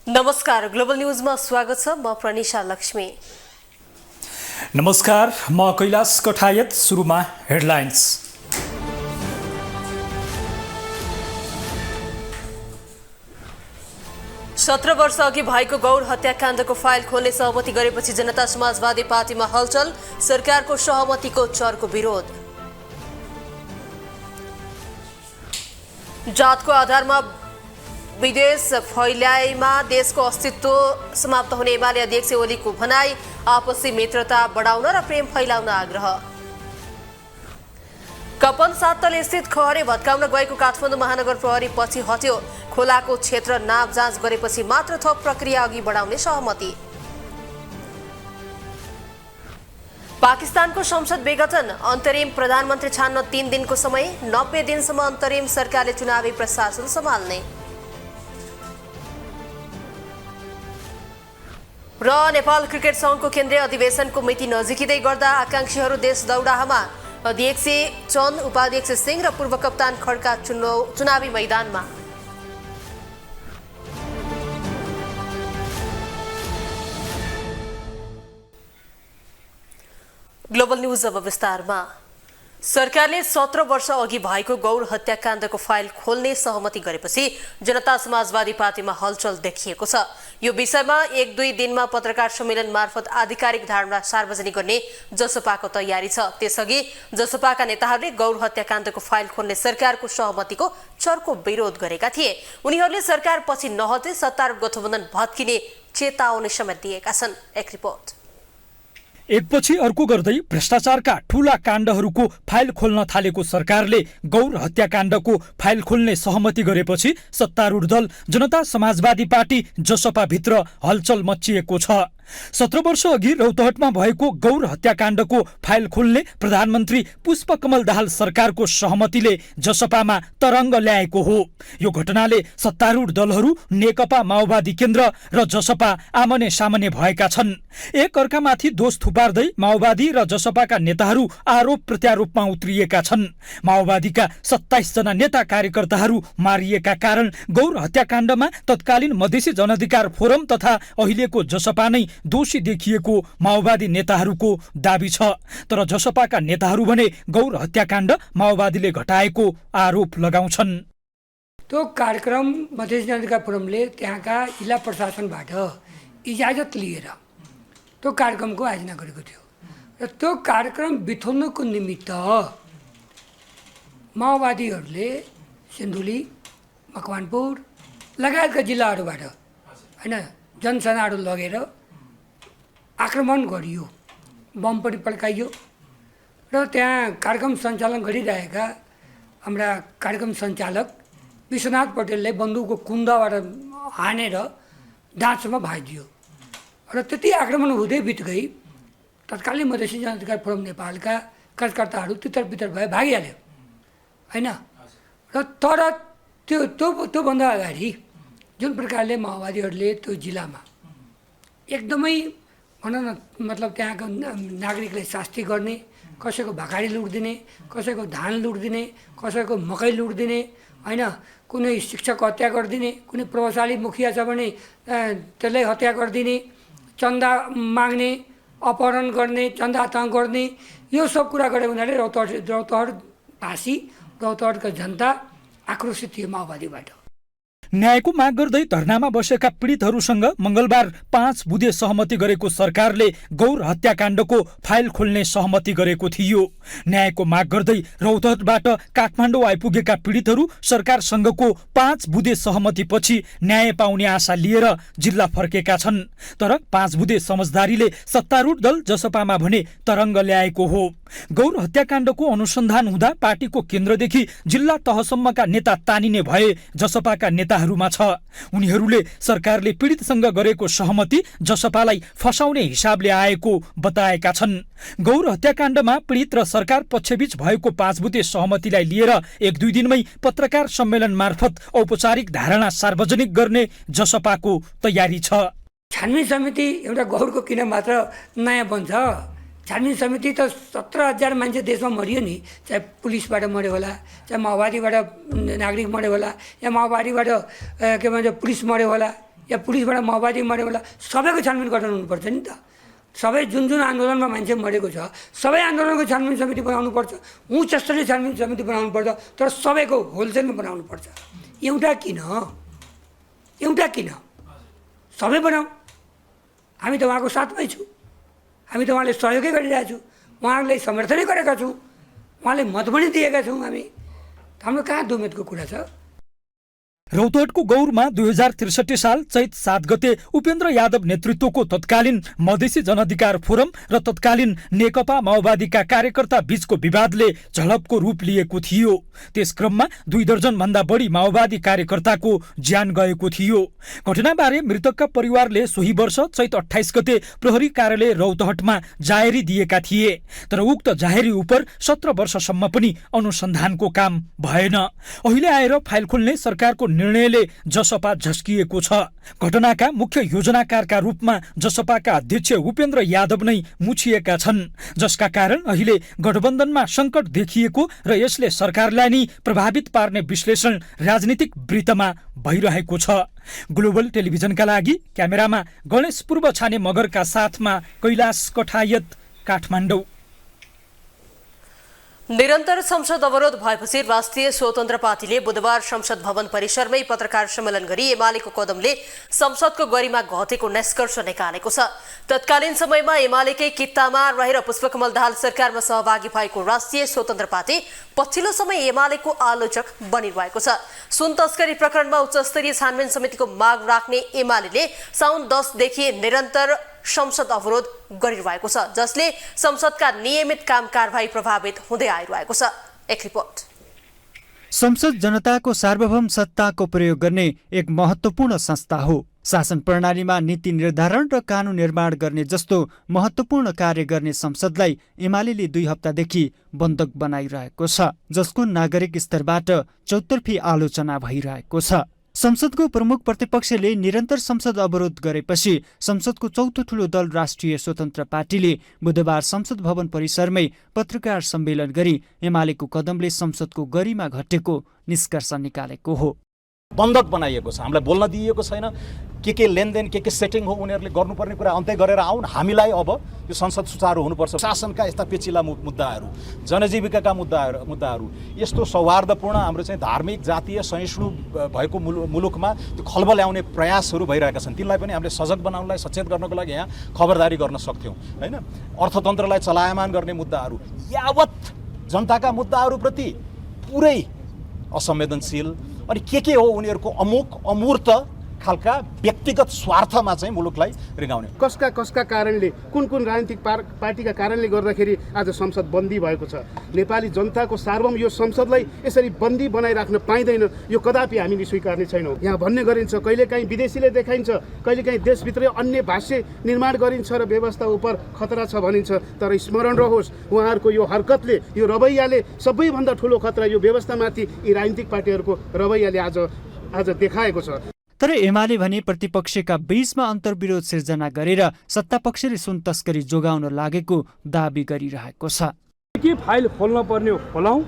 नमस्कार, ग्लोबल न्यूजमा स्वागत छ। म प्रनिशा लक्ष्मी। नमस्कार, म कैलाश कठायत। सुरुमा हेडलाइन्स। सत्र वर्ष अघि भएको गौर हत्याकाण्डको फाइल खोल्ने सहमति गरेपछि जनता समाजवादी पार्टीमा हलचल, सरकारको सहमतिको चर्को विरोध। जातको आधारमा विदेश फैलाइमा देशको अस्तित्व समाप्त हुने एमाले अध्यक्ष ओलीको भनाई, आपसी मित्रता बढाउन र प्रेम फैलाउन आग्रह। कपन 7 तले स्थित खहरे भत्काउन गएको काठमाडौँ महानगर प्रहरी पछि हट्यो। खोलाको क्षेत्र नाप जाँच गरेपछि मात्र थप प्रक्रिया अघि बढाउने सहमति। पाकिस्तानको संसद विघटन, अन्तरिम प्रधानमन्त्री छान्न 3 दिनको समय, 90 दिनसम्म अन्तरिम सरकारले चुनावी प्रशासन सम्हाल्ने। र नेपाल क्रिकेट संघको केन्द्रीय अधिवेशनको मिति नजिकिँदै गर्दा आकांक्षीहरू देश दौडाहमा, अध्यक्ष चन्द, उपाध्यक्ष सिंह र पूर्व कप्तान खड्का चुनावी मैदानमा। ग्लोबल न्यूज अब विस्तारमा। सरकारले 17 वर्ष अघि भएको गौर हत्याकाण्डको फाइल खोल्ने सहमति गरेपछि जनता समाजवादी पार्टीमा हलचल देखिएको छ। यो विषयमा 1-2 दिनमा पत्रकार सम्मेलन मार्फत आधिकारिक धारणा सार्वजनिक गर्ने जसपाको तयारी छ। त्यसअघि जसपाका नेताहरूले गौर हत्याकाण्डको फाइल खोल्ने सरकारको सहमतिको चर्को विरोध गरेका थिए। उनीहरूले सरकार पछि नहटे सत्तारूढ गठबन्धन भत्किने चेतावनी समेत दिएका छन्। एक रिपोर्ट। एकपछि अर्को गर्दै भ्रष्टाचारका ठूला काण्डहरूको फाइल खोल्न थालेको सरकारले गौर हत्याकाण्डको फाइल खोल्ने सहमति गरेपछि सत्तारूढ दल जनता समाजवादी पार्टी जसपाभित्र हलचल मच्चिएको छ। 17 वर्ष अघि रौतहटमा भएको गौर हत्याकाण्डको फाइल खोल्ने प्रधानमन्त्री पुष्पकमल दाहाल सरकारको सहमतिले जसपामा तरङ्ग ल्याएको हो। यो घटनाले सत्तारूढ दलहरू नेकपा माओवादी केन्द्र र जसपा आमने सामने भएका छन्। एक अर्कामाथि दोष थुपार्दै माओवादी र जसपाका नेताहरू आरोप प्रत्यारोपमा उत्रिएका छन्। माओवादीका 27 जना नेता कार्यकर्ताहरू मारिएका कारण गौर हत्याकाण्डमा तत्कालीन मधेसी जनअधिकार फोरम तथा अहिलेको जसपा नै दोषी देखिएको माओवादी नेताहरूको दाबी छ। तर जसपाका नेताहरू भने गौर हत्याकाण्ड माओवादीले घटाएको आरोप लगाउँछन्। त्यो कार्यक्रम मधेसी जनअधिकार फोरमले त्यहाँका जिल्ला प्रशासनबाट इजाजत लिएर त्यो कार्यक्रमको आयोजना गरेको थियो र त्यो कार्यक्रम बिथोल्नको निमित्त माओवादीहरूले सिन्धुली, मकवानपुर लगायतका जिल्लाहरूबाट हैन जनसेनाहरू लगेर आक्रमण गरियो, बम पनि पड्काइयो र त्यहाँ कार्यक्रम सञ्चालन गरिरहेका हाम्रा कार्यक्रम सञ्चालक विश्वनाथ पटेलले बन्दुकको कुन्दाबाट हानेर दाँतसम्म भाइदियो र त्यति आक्रमण हुँदै बित गई। तत्कालीन मधेसी जनअधिकार फोरम नेपालका कार्यकर्ताहरू तितर भए भागिहाल्यो हैन। र तर त्योभन्दा अगाडि जुन प्रकारले माओवादीहरूले त्यो जिल्लामा एकदमै भनौँ न मतलब त्यहाँको नागरिकलाई शास्ति गर्ने, कसैको भकारी लुट दिने, कसैको धान लुट दिने, कसैको मकै लुट दिने हैन, कुनै शिक्षक हत्या गरिदिने, कुनै प्रभावशाली मुखिया छ भने त्यसलाई हत्या गरिदिने, चन्दा माग्ने, अपहरण गर्ने, चन्दा तङ गर्ने, यो सब कुरा गरे उनीहरूले रौतहटवासी, रौतहटका जनता आक्रोशित थियो माओवादीबाट। न्यायको माग गर्दै धरनामा बसेका पीडितहरूसँग मंगलबार 5 बुँदे सहमति गरेको सरकारले गौर हत्याकाण्डको फाइल खोल्ने सहमति गरेको थियो। न्यायको माग गर्दै रौतहटबाट काठमाडौँ आइपुगेका पीडितहरू सरकारसँगको 5 बुँदे सहमतिपछि न्याय पाउने आशा लिएर जिल्ला फर्केका छन्। तर 5 बुँदे समझदारीले सत्तारूढ दल जसपामा भने तरङ्ग ल्याएको हो। गौर हत्याकाण्डको अनुसन्धान हुँदा पार्टीको केन्द्रदेखि जिल्ला तहसम्मका नेता तानिने भए जसपाका नेताहरूमा छ। उनीहरूले सरकारले पीडितसँग गरेको सहमति जसपालाई फसाउने हिसाबले आएको बताएका छन्। गौर हत्याकाण्डमा पीडित र सरकार पक्षबीच भएको 5 बुँदे सहमतिलाई लिएर 1-2 दिनमै पत्रकार सम्मेलन मार्फत औपचारिक धारणा सार्वजनिक गर्ने जसपाको तयारी छ। छानबिन समिति एउटा गौरको किन मात्र नयाँ बन्छ? छानबिन समिति त 17,000 मान्छे देशमा मरियो नि, चाहे पुलिसबाट मर्यो होला, चाहे माओवादीबाट नागरिक मर्यो होला, या माओवादीबाट के भन्छ पुलिस मर्यो होला, या पुलिसबाट माओवादी मऱ्यो होला सबैको छानबिन गठन हुनुपर्छ नि त। सबै जुन जुन आन्दोलनमा मान्छे मरेको छ सबै आन्दोलनको छानबिन समिति बनाउनुपर्छ, उच्च स्तरीय छानबिन समिति बनाउनुपर्छ, तर सबैको होलसेलमा बनाउनुपर्छ। एउटा किन सबै बनाऊ। हामी त उहाँको साथमै छौँ, हामी त उहाँले सहयोगै गरिरहेका छौँ, उहाँहरूलाई समर्थनै गरेका छौँ, उहाँले मत पनि दिएका छौँ हामी। हाम्रो कहाँ दुमेतको कुरा छ। रौतहटको गौरमा 2063 साल चैत 7 गते उपेन्द्र यादव नेतृत्वको तत्कालीन मधेसी जनाधिकार फोरम र तत्कालीन नेकपा माओवादीका कार्यकर्ता बीचको विवादले झडपको रूप लिएको थियो। त्यस क्रममा 2 दर्जन भन्दा बढी माओवादी कार्यकर्ताको ज्यान गएको थियो। घटनाबारे मृतकका परिवारले सोही वर्ष चैत 28 गते प्रहरी कार्यालय रौतहटमा जाहेरी दिएका थिए, तर उक्त जाहेरी उप 17 वर्षसम्म पनि अनुसन्धानको काम भएन। अहिले आएर फाइल खोल्ने सरकारको निर्णयले जसपा झस्किएको छ। घटनाका मुख्य योजनाकारका रूपमा जसपाका अध्यक्ष उपेन्द्र यादव नै मुछिएका छन्, जसका कारण अहिले गठबन्धनमा सङ्कट देखिएको र यसले सरकारलाई नै प्रभावित पार्ने विश्लेषण राजनीतिक वृत्तमा भइरहेको छ। ग्लोबल टेलिभिजनका लागि क्यामेरामा गणेश पूर्व छाने मगरका साथमा कैलाश कठायत, काठमाडौँ। निरन्तर संसद अवरोध भएपछि राष्ट्रिय स्वतन्त्र पार्टीले बुधबार संसद भवन परिसरमै पत्रकार सम्मेलन गरी एमालेको कदमले संसदको गरिमा घटेको निष्कर्ष निकालेको छ। तत्कालीन समयमा एमालेकै कित्तामा रहेर पुष्पकमल दाहाल सरकारमा सहभागी भएको राष्ट्रिय स्वतन्त्र पार्टी पछिल्लो समय एमालेको आलोचक बनिरहेको छ। सुन तस्करी प्रकरणमा उच्चस्तरीय छानबिन समितिको माग राख्ने एमाले साउन 10 देखि निरन्तर संसद अवरोध गरिरहेको छ, जसले संसदका नियमित काम कारबाही प्रभावित हुँदै आइरहेको छ। एक रिपोर्ट। संसद जनताको सार्वभौम सत्ताको प्रयोग गर्ने एक महत्त्वपूर्ण संस्था हो। शासन प्रणालीमा नीति निर्धारण र कानून निर्माण गर्ने जस्तो महत्त्वपूर्ण कार्य गर्ने संसदलाई एमालेले 2 हप्तादेखि बन्धक बनाइरहेको छ, जसको नागरिक स्तरबाट चौतर्फी आलोचना भइरहेको छ। संसदको प्रमुख प्रतिपक्षले निरन्तर संसद अवरोध गरेपछि संसदको चौथो ठूलो दल राष्ट्रिय स्वतन्त्र पार्टीले बुधबार संसद भवन परिसरमै पत्रकार सम्मेलन गरी एमालेको कदमले संसदको गरिमा घटेको निष्कर्ष निकालेको हो। बन्धक बनाइएको छ, हामीलाई बोल्न दिइएको छैन। के लेनदेन के सेटिङ हो उनीहरूले गर्नुपर्ने कुरा अन्त्य गरेर आउन्। हामीलाई अब यो संसद सुचारू हुनुपर्छ। शासनका यस्ता पेचिला मुद्दाहरू, जनजीविकाका मुद्दाहरू यस्तो सौहार्दपूर्ण हाम्रो चाहिँ धार्मिक जातीय सहिष्णु भएको मुलुकमा त्यो खलबल ल्याउने प्रयासहरू भइरहेका छन्। तिनलाई पनि हामीले सजग बनाउनलाई, सचेत गर्नको लागि यहाँ खबरदारी गर्न सक्थ्यौँ हैन। अर्थतन्त्रलाई चलायमान गर्ने मुद्दाहरू यावत जनताका मुद्दाहरूप्रति पुरै असंवेदनशील अनि के हो उनीहरूको अमूर्त खालका व्यक्तिगत स्वार्थमा चाहिँ मुलुकलाई रिगाउने। कसका कारणले कुन राजनीतिक पार्टीका कारणले गर्दाखेरि आज संसद बन्दी भएको छ। नेपाली जनताको सार्वभौम यो संसदलाई यसरी बन्दी बनाइराख्न पाइँदैन, यो कदापि हामीले स्वीकार्ने छैनौँ। यहाँ भन्ने गरिन्छ, कहिलेकाहीँ विदेशीले देखाइन्छ, कहिलेकाहीँ देशभित्रै अन्य भाष्य निर्माण गरिन्छ र व्यवस्था उप खतरा छ भनिन्छ। तर स्मरण रहोस्, उहाँहरूको यो हरकतले, यो रवैयाले सबैभन्दा ठुलो खतरा यो व्यवस्थामाथि यी राजनीतिक पार्टीहरूको रवैयाले आज देखाएको छ। तर एमाले भने प्रतिपक्षका बीचमा अन्तर्विरोध सिर्जना गरेर सत्तापक्षले सुन तस्करी जोगाउन लागेको दाबी गरिरहेको छ। के फाइल खोल्न पर्ने हो खोलाउँ,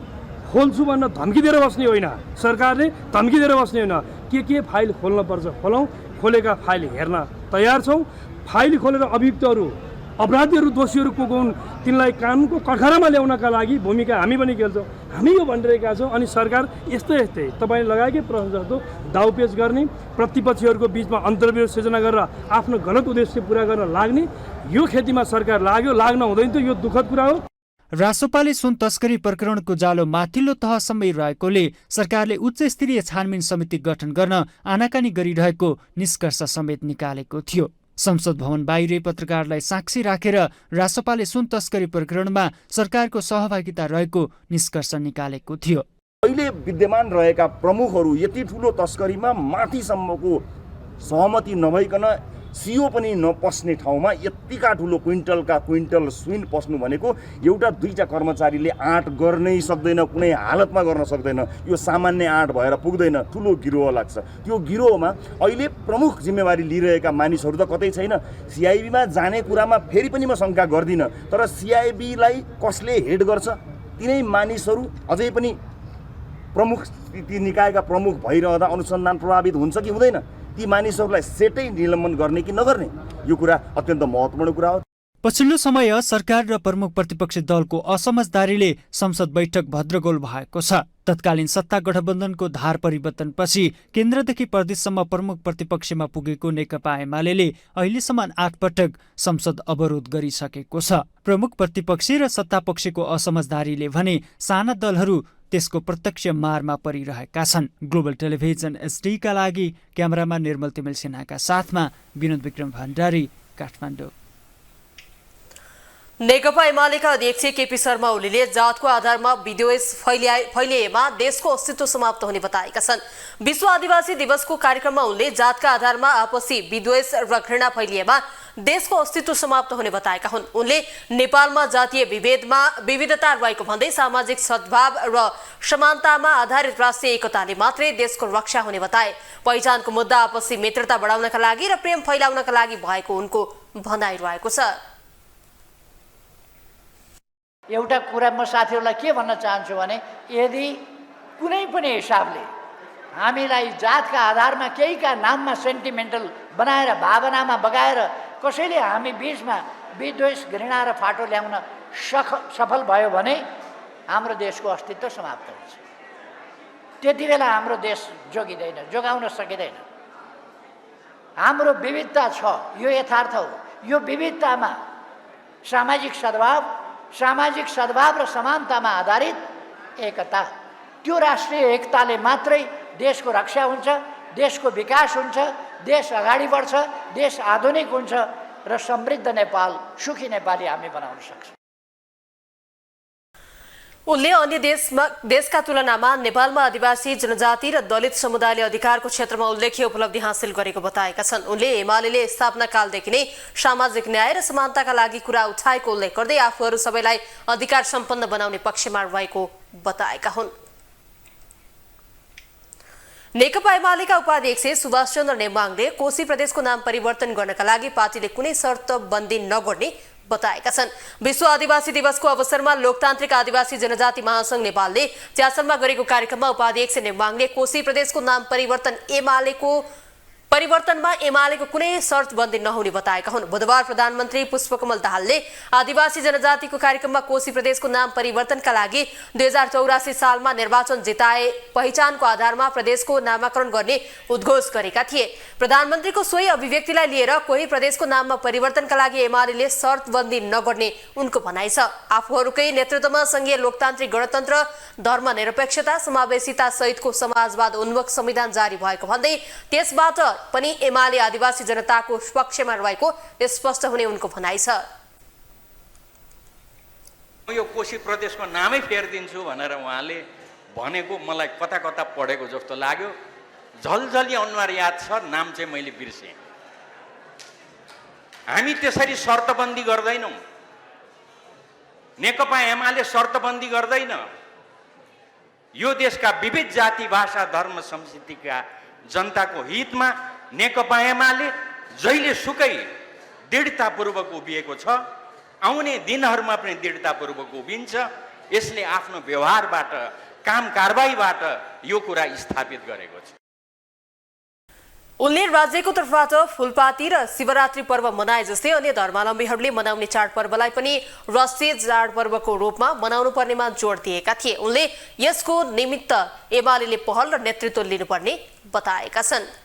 खोल्छु भन्न धम्की दिएर बस्ने होइन, सरकारले धम्की दिएर बस्ने होइन। के फाइल खोल्न पर्छ खोलाउँ, खोलेका फाइल हेर्न तयार छौँ। फाइल खोलेर अभियुक्तहरू, अपराधीहरू, दोषीहरू को हुन् तिनलाई कानुनको कठघरामा ल्याउनका लागि भूमिका हामी पनि खेल्छौँ। हामी यो भनिरहेका छौँ। अनि सरकार यस्तै तपाईँले लगाएकै प्रश्न जस्तो दाउपेच गर्ने, प्रतिपक्षीहरूको बिचमा अन्तर्विरोध सिर्जना गरेर आफ्नो गलत उद्देश्य पुरा गर्न लाग्ने, यो खेतीमा सरकार लाग्न हुँदैन त। यो दुःखद कुरा हो। रासोपाले सुन तस्करी प्रकरणको जालो माथिल्लो तहसम्मै रहेकोले सरकारले उच्च स्तरीय छानबिन समिति गठन गर्न आनाकानी गरिरहेको निष्कर्ष समेत निकालेको थियो। संसद भवन बाहिरै पत्रकारलाई साक्षी राखेर रासोपाले सुन तस्करी प्रकरणमा सरकारको सहभागिता रहेको निष्कर्ष निकालेको थियो। अहिले विद्यमान रहेका प्रमुखहरू यति ठुलो तस्करीमा माथिसम्मको सहमति नभइकन सियो पनि नपस्ने ठाउँमा यतिका ठुलो क्विन्टल सुन पस्नु भनेको एउटा दुईटा कर्मचारीले आँट गर्नै सक्दैन, कुनै हालतमा गर्न सक्दैन। यो सामान्य आँट भएर पुग्दैन, ठुलो गिरोह लाग्छ। त्यो गिरोहमा अहिले प्रमुख जिम्मेवारी लिइरहेका मानिसहरू त कतै छैन। सिआइबीमा जाने कुरामा फेरि पनि म शङ्का गर्दिनँ, तर सिआइबीलाई कसले हेड गर्छ तिनै मानिसहरू अझै पनि प्रमुख निकायका प्रमुख भइरहँदा अनुसन्धान प्रभावित हुन्छ कि हुँदैन? ती मानिसहरूलाई सेटै निलम्बन गर्ने कि नगर्ने, यो कुरा अत्यन्त महत्त्वपूर्ण कुरा हो। पछिल्लो समय सरकार र प्रमुख प्रतिपक्षी दलको असमझदारीले संसद बैठक भद्रगोल भएको छ। तत्कालीन सत्ता गठबन्धनको धार परिवर्तनपछि केन्द्रदेखि प्रदेशसम्म प्रमुख प्रतिपक्षमा पुगेको नेकपा एमाले अहिलेसम्म 8 पटक संसद अवरोध गरिसकेको छ। प्रमुख प्रतिपक्षी र सत्तापक्षीको असमझदारीले भने साना दलहरू त्यसको प्रत्यक्ष मारमा परिरहेका छन्। ग्लोबल टेलिभिजन एचडीका लागि क्यामेरामा निर्मल तिमेल सिन्हाका साथमा विनोद विक्रम भण्डारी, काठमाडौँ। नेकपा एमालेका अध्यक्ष केपी शर्मा ओलीले जातको आधारमा विद्वेष फैलिएमा देशको अस्तित्व समाप्त हुने बताएका छन्। विश्व आदिवासी दिवसको कार्यक्रममा उनले जातका आधारमा आपसी विद्वेष र घृणा फैलिएमा देशको अस्तित्व समाप्त हुने बताएका हुन्। उनले नेपालमा जातीय विविधता रहेको भन्दै सामाजिक सद्भाव र समानतामा आधारित राष्ट्रिय एकताले मात्रै देशको रक्षा हुने बताए। पहिचानको मुद्दा आपसी मित्रता बढाउनका लागि र प्रेम फैलाउनका लागि भएको उनको भनाइ रहेको छ। एउटा कुरा म साथीहरूलाई के भन्न चाहन्छु भने यदि कुनै पनि हिसाबले हामीलाई जातका आधारमा केहीका नाममा सेन्टिमेन्टल बनाएर भावनामा बगाएर कसैले हामी बीचमा विद्वेष घृणा र फाटो ल्याउन सफल भयो भने हाम्रो देशको अस्तित्व समाप्त हुन्छ। त्यति बेला हाम्रो देश जोगाउन सकिँदैन। हाम्रो विविधता छ, यो यथार्थ हो। यो विविधतामा सामाजिक सद्भाव र समानतामा आधारित एकता, त्यो राष्ट्रिय एकताले मात्रै देशको रक्षा हुन्छ, देशको विकास हुन्छ, देश अगाडि बढ्छ, देश आधुनिक हुन्छ र समृद्ध नेपाल, सुखी नेपाली हामी बनाउन सक्छौँ। उनले अन्य देशका तुलनामा नेपालमा आदिवासी जनजाति र दलित समुदायले अधिकारको क्षेत्रमा उल्लेख्य उपलब्धि हासिल गरेको बताएका छन्। उनले एमाले स्थापना कालदेखि नै सामाजिक न्याय र समानताका लागि कुरा उठाएको उल्लेख गर्दै आफूहरू सबैलाई अधिकार सम्पन्न बनाउने पक्षमा रहेको बताएका हुन्। नेकपा एमालेका उपाध्यक्ष सुभाष चन्द्र नेमाङले कोशी प्रदेशको नाम परिवर्तन गर्नका लागि पार्टीले कुनै शर्त बन्दी नगर्ने बताएका छन्। विश्व आदिवासी दिवसको अवसरमा लोकतान्त्रिक आदिवासी जनजाति महासंघ नेपालले च्यासलमा गरेको कार्यक्रममा उपाध्यक्ष नेमाङले कोशी प्रदेशको नाम परिवर्तनमा एमालेको कुनै शर्त बन्दी नहुने बताएका हुन्। बुधबार प्रधानमन्त्री पुष्पकमल दाहालले आदिवासी जनजातिको कार्यक्रममा कोशी प्रदेशको नाम परिवर्तनका लागि 2084 सालमा निर्वाचन जिताए पहिचानको आधारमा प्रदेशको नामाकरण गर्ने उद्घोष गरेका थिए। प्रधानमन्त्रीको सोही अभिव्यक्तिलाई लिएर कोही प्रदेशको नाममा परिवर्तनका लागि एमाले शर्त बन्दी नगर्ने उनको भनाइ छ। आफूहरूकै नेतृत्वमा संघीय लोकतान्त्रिक गणतन्त्र, धर्मनिरपेक्षता, समावेशिता सहितको समाजवाद उन्मुख संविधान जारी भएको भन्दै त्यसबाट पनि एमाले आदिवासी जनताको पक्षमा रहेको स्पष्ट हुने उनको भनाइ छ। यो कोशी प्रदेशको नामै फेरिदिन्छु भनेर उहाँले भनेको मलाई कता कता पढेको जस्तो लाग्यो। झलझली अनुहार याद छ, नाम चाहिँ मैले बिर्सेँ। हामी त्यसरी शर्तबन्दी गर्दैनौँ। नेकपा एमाले शर्तबन्दी गर्दैन। यो देशका विविध जाति, भाषा, धर्म, संस्कृतिका जनताको हितमा नेकपा एमाले जहिले सुकै दृढतापूर्वक उभिएको छ। आउने दिनहरूमा पनि दृढतापूर्वक उभिन्छ। यसले आफ्नो व्यवहारबाट, काम कारबाहीबाट यो कुरा स्थापित गरेको छ। उनले राज्यको तर्फबाट फुलपाती र शिवरात्रि पर्व मनाए जस्तै अन्य धर्मावलम्बीहरूले मनाउने चाडपर्वलाई पनि राष्ट्रिय चाडपर्वको रूपमा मनाउनु पर्नेमा जोड दिएका थिए। उनले यसको निमित्त एमाले पहल र नेतृत्व लिनुपर्ने बताएका छन्।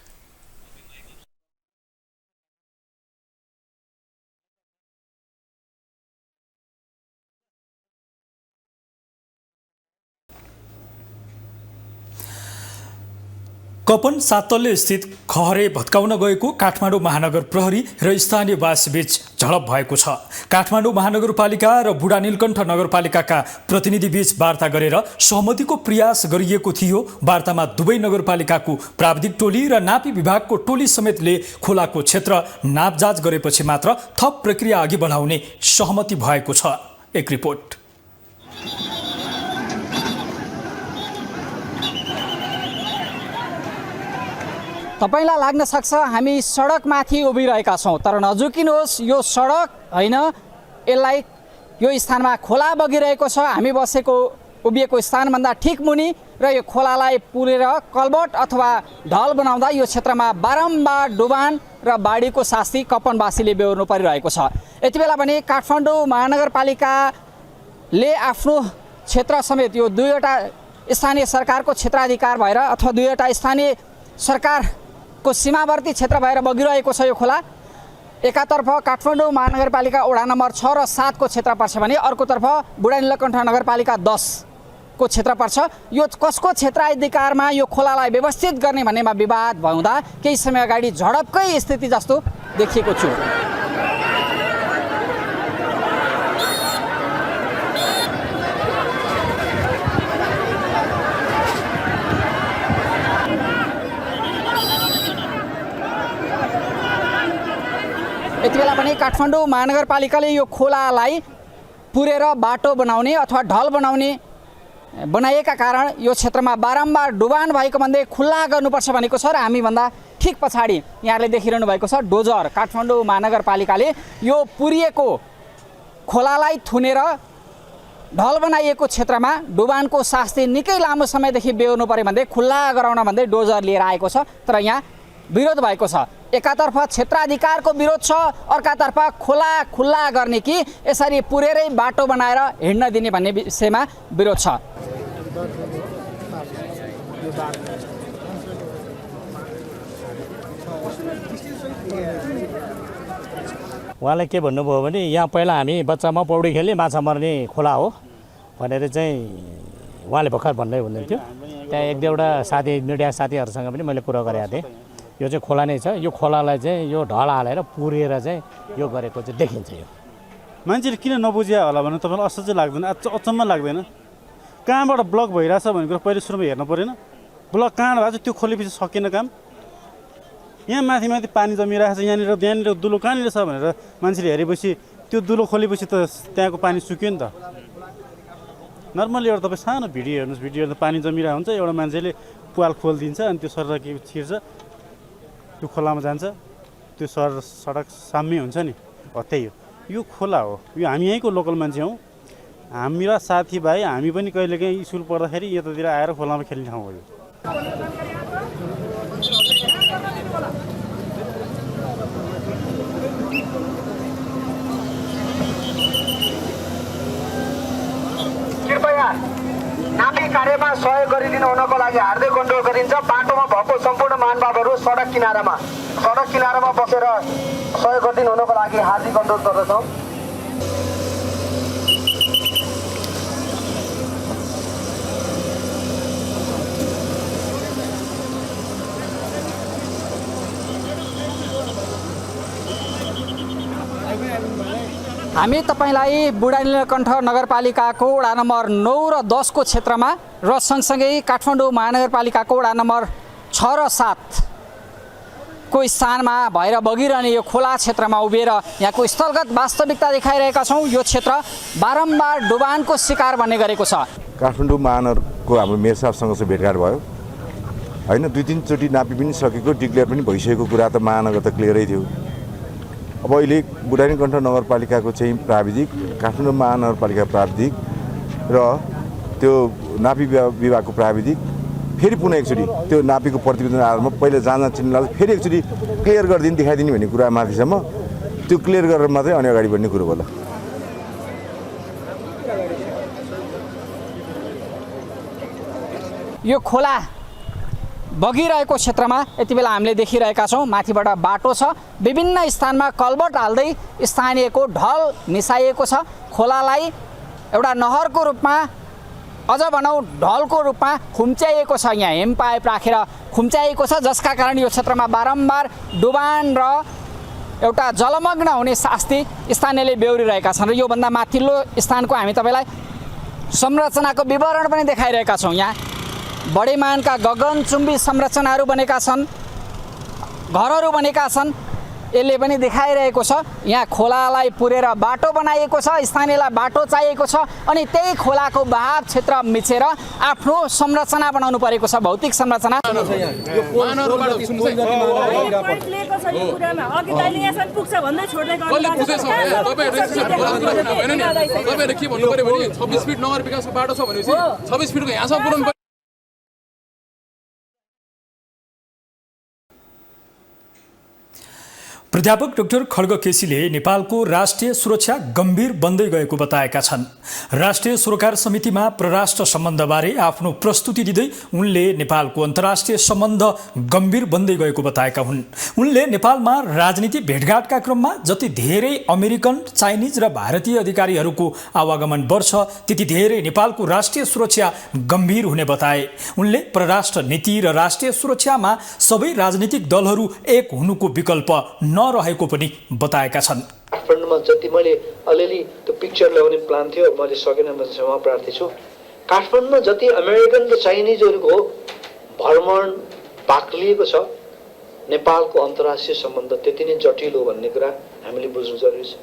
कपन सातल्ले स्थित खहरे भत्काउन गएको काठमाडौँ महानगर प्रहरी र स्थानीय वासीबीच झडप भएको छ। काठमाडौँ महानगरपालिका र बुढा नीलकण्ठ नगरपालिकाका प्रतिनिधिबीच वार्ता गरेर सहमतिको प्रयास गरिएको थियो। वार्तामा दुवै नगरपालिकाको प्राविधिक टोली र नापी विभागको टोली समेतले खोलाको क्षेत्र नापजाँच गरेपछि मात्र थप प्रक्रिया अघि बढाउने सहमति भएको छ। एक रिपोर्ट। तपाईलाई लाग्न सक्छ हामी सडकमाथि उभिरहेका छौँ, तर नझुकिनुहोस्, यो सडक होइन, यो स्थानमा खोला बगिरहेको छ। हामी उभिएको स्थानभन्दा ठिक मुनि र यो खोलालाई पुरेर कल्भर्ट अथवा ढल बनाउँदा यो क्षेत्रमा बारम्बार डुबान र बाढीको शास्ति कपनवासीले बेहोर्नु परिरहेको छ। यति बेला पनि काठमाडौँ महानगरपालिकाले आफ्नो क्षेत्र समेत यो दुईवटा स्थानीय सरकारको क्षेत्राधिकार भएर अथवा दुईवटा स्थानीय सरकारको सीमावर्ती क्षेत्र भएर बगिरहेको छ यो खोला। एकातर्फ काठमाडौँ महानगरपालिका वडा नम्बर 6 र 7 को क्षेत्र पर्छ भने अर्कोतर्फ बुढा नीलकण्ठ नगरपालिका 10 को क्षेत्र पर्छ। यो कसको क्षेत्राधिकारमा यो खोलालाई व्यवस्थित गर्ने भन्नेमा विवाद भउँदा केही समय अगाडि झडपकै स्थिति जस्तो देखिएको छु। यति बेला पनि काठमाडौँ महानगरपालिकाले यो खोलालाई पुरेर बाटो बनाउने अथवा ढल बनाइएका कारण यो क्षेत्रमा बारम्बार डुबान भएको भन्दै खुल्ला गर्नुपर्छ भनेको छ र हामीभन्दा ठिक पछाडि यहाँले देखिरहनु भएको छ डोजर। काठमाडौँ महानगरपालिकाले यो पुरिएको खोलालाई थुनेर ढल बनाइएको क्षेत्रमा डुबानको शास्ति निकै लामो समयदेखि बेहोर्नु पर्यो भन्दै खुल्ला गराउन भन्दै डोजर लिएर आएको छ। तर यहाँ विरोध भएको छ। एकातर्फ क्षेत्राधिकारको विरोध छ, अर्कातर्फ खोला खुल्ला गर्ने कि यसरी पुरेरै बाटो बनाएर हिँड्न दिने भन्ने विषयमा विरोध छ। उहाँले के भन्नुभयो भने यहाँ पहिला हामी बच्चामा पौडी खेल्ने माछा मर्ने खोला हो भनेर चाहिँ उहाँले भर्खर भन्दै हुनुहुन्थ्यो। त्यहाँ एक दुईवटा साथी मिडिया साथीहरूसँग पनि मैले कुरा गरेको थिएँ। यो चाहिँ खोला नै छ, यो खोलालाई चाहिँ यो ढल हालेर पुरेर चाहिँ यो गरेको चाहिँ देखिन्छ। यो मान्छेले किन नबुझ्या होला भने तपाईँलाई असहजै लाग्दैन, अचम्म लाग्दैन? कहाँबाट ब्लक भइरहेछ भन्ने कुरो पहिले सुरुमा हेर्नु परेन? ब्लक कहाँ भएको छ त्यो खोलेपछि सकेन काम। यहाँ माथि माथि पानी जमिरहेको छ, यहाँनिर दुलो कहाँनिर छ भनेर मान्छेले हेरेपछि त्यो दुलो खोलेपछि त त्यहाँको पानी सुक्यो नि त। नर्मली एउटा तपाईँ सानो भिडियो हेर्नुहोस्, भिडियो हेर्दा पानी जमिरहेको हुन्छ, एउटा मान्छेले पुवाल खोलिदिन्छ अनि त्यो सर के छिर्छ, त्यो खोलामा जान्छ, त्यो सडक साम्य हुन्छ नि, त्यही हो यो खोला हो। यो हामी यहीँको लोकल मान्छे हौँ, हाम्रा साथीभाइ हामी पनि कहिलेकाहीँ स्कुल पढ्दाखेरि यतातिर आएर खोलामा खेल्ने ठाउँ हो यो। कृपया नापी कार्यमा सहयोग गरिदिनु हुनको लागि हार्दिक अनुरोध गरिन्छ। बाटोमा भएको सम्पूर्ण महानुभावहरू सडक किनारामा बसेर सहयोग गरिदिनु हुनको लागि हार्दिक अनुरोध गर्दछौँ। हामी तपाईलाई बुढा नीलकण्ठ नगरपालिकाको वडा नम्बर 9 र 10 को क्षेत्रमा र सँगसँगै काठमाडौँ महानगरपालिकाको वडा नम्बर 6 र 7 को स्थानमा भएर बगिरहने यो खोला क्षेत्रमा उभिएर यहाँको स्थलगत वास्तविकता देखाइरहेका छौँ। यो क्षेत्र बारम्बार डुबानको शिकार बन्ने गरेको छ। काठमाडौँ महानगरको हाम्रो मेयर साहबसँग चाहिँ भेटघाट भयो होइन, 2-3 चोटि नापी पनि सकेको, डिक्लेयर पनि भइसकेको कुरा त महानगर त क्लियरै थियो। अब अहिले बुढा नीलकण्ठ नगरपालिकाको चाहिँ प्राविधिक, काठमाडौँ महानगरपालिका प्राविधिक र त्यो नापी विभागको प्राविधिक फेरि पुनः एकचोटि त्यो नापीको प्रतिवेदन आधारमा पहिला जाँच चिन्हलाई फेरि एकचोटि क्लियर गरिदिने देखाइदिने भन्ने कुरा माथिसम्म त्यो क्लियर गरेर मात्रै अनि अगाडि बढ्ने कुरो होला। यो खोला बगिरहेको क्षेत्रमा यति बेला हामीले देखिरहेका छौँ माथिबाट बाटो छ, विभिन्न स्थानमा कल्भर्ट हाल्दै स्थानीयको ढल मिसाइएको छ। खोलालाई एउटा नहरको रूपमा अझ भनौँ ढलको रूपमा खुम्च्याइएको छ, यहाँ हेम पाइप राखेर खुम्च्याइएको छ, जसका कारण यो क्षेत्रमा बारम्बार डुबान र एउटा जलमग्न हुने शास्ति स्थानीयले बेहोरिरहेका छन्। र योभन्दा माथिल्लो स्थानको हामी तपाईँलाई संरचनाको विवरण पनि देखाइरहेका छौँ। यहाँ बढेमानका गगनचुम्बी संरचनाहरू बनेका छन्, घरहरू बनेका छन्, यसले पनि देखाइरहेको छ। यहाँ खोलालाई पुरेर बाटो बनाइएको छ, स्थानीयलाई बाटो चाहिएको छ अनि त्यही खोलाको बहाव क्षेत्र मिचेर आफ्नो संरचना बनाउनु परेको छ, भौतिक संरचना। प्राध्यापक डाक्टर खड्ग केसीले नेपालको राष्ट्रिय सुरक्षा गम्भीर बन्दै गएको बताएका छन्। राष्ट्रिय सुरक्षा समितिमा परराष्ट्र सम्बन्धबारे आफ्नो प्रस्तुति दिँदै उनले नेपालको अन्तर्राष्ट्रिय सम्बन्ध गम्भीर बन्दै गएको बताएका हुन्। उनले नेपालमा राजनीति भेटघाटका क्रममा जति धेरै अमेरिकन, चाइनिज र भारतीय अधिकारीहरूको आवागमन बढ्छ त्यति धेरै नेपालको राष्ट्रिय सुरक्षा गम्भीर हुने बताए। उनले परराष्ट्र नीति र राष्ट्रिय सुरक्षामा सबै राजनीतिक दलहरू एक हुनुको विकल्प नरहेको पनि बताएका छन्। काठमाडौँमा जति मैले अलिअलि त्यो पिक्चर ल्याउने प्लान थियो मैले सकेन, म क्षमा प्रार्थी छु। काठमाडौँमा जति अमेरिकन र चाइनिजहरूको भ्रमण बाक्लिएको छ, नेपालको अन्तर्राष्ट्रिय सम्बन्ध त्यति नै जटिल हो भन्ने कुरा हामीले बुझ्नु जरुरी छ।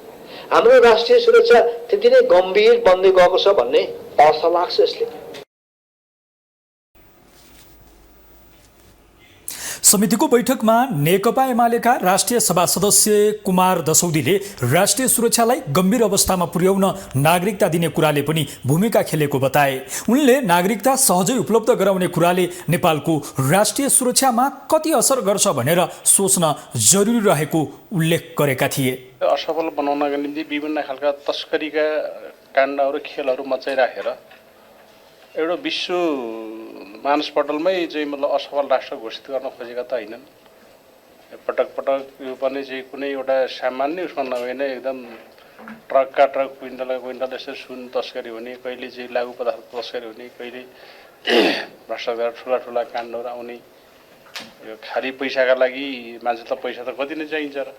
हाम्रो राष्ट्रिय सुरक्षा त्यति नै गम्भीर बन्दै गएको छ भन्ने अर्थ लाग्छ यसले। समितिको बैठकमा नेकपा एमालेका राष्ट्रिय सभा सदस्य कुमार दसौदीले राष्ट्रिय सुरक्षालाई गम्भीर अवस्थामा पुर्याउन नागरिकता दिने कुराले पनि भूमिका खेलेको बताए। उनले नागरिकता सहजै उपलब्ध गराउने कुराले नेपालको राष्ट्रिय सुरक्षामा कति असर गर्छ भनेर सोच्न जरुरी रहेको उल्लेख गरेका थिए। असफल बनाउनका निम्ति विभिन्न खालका तस्करीका काण्डहरू खेलहरू मचाइराखेर एउटा विश्व मानसपटलमै चाहिँ मतलब असफल राष्ट्र घोषित गर्न खोजेका त होइनन्। पटक पटक यो पनि चाहिँ कुनै एउटा सामान्य उसमा नभएन एकदम ट्रकका ट्रक क्विन्टलका क्विन्टल यसरी सुन तस्करी हुने, कहिले चाहिँ लागु पदार्थ तस्करी हुने, कहिले भ्रष्टाचार ठुला ठुला काण्डहरू आउने। यो खाली पैसाका लागि मान्छेलाई पैसा त कति नै चाहिन्छ र।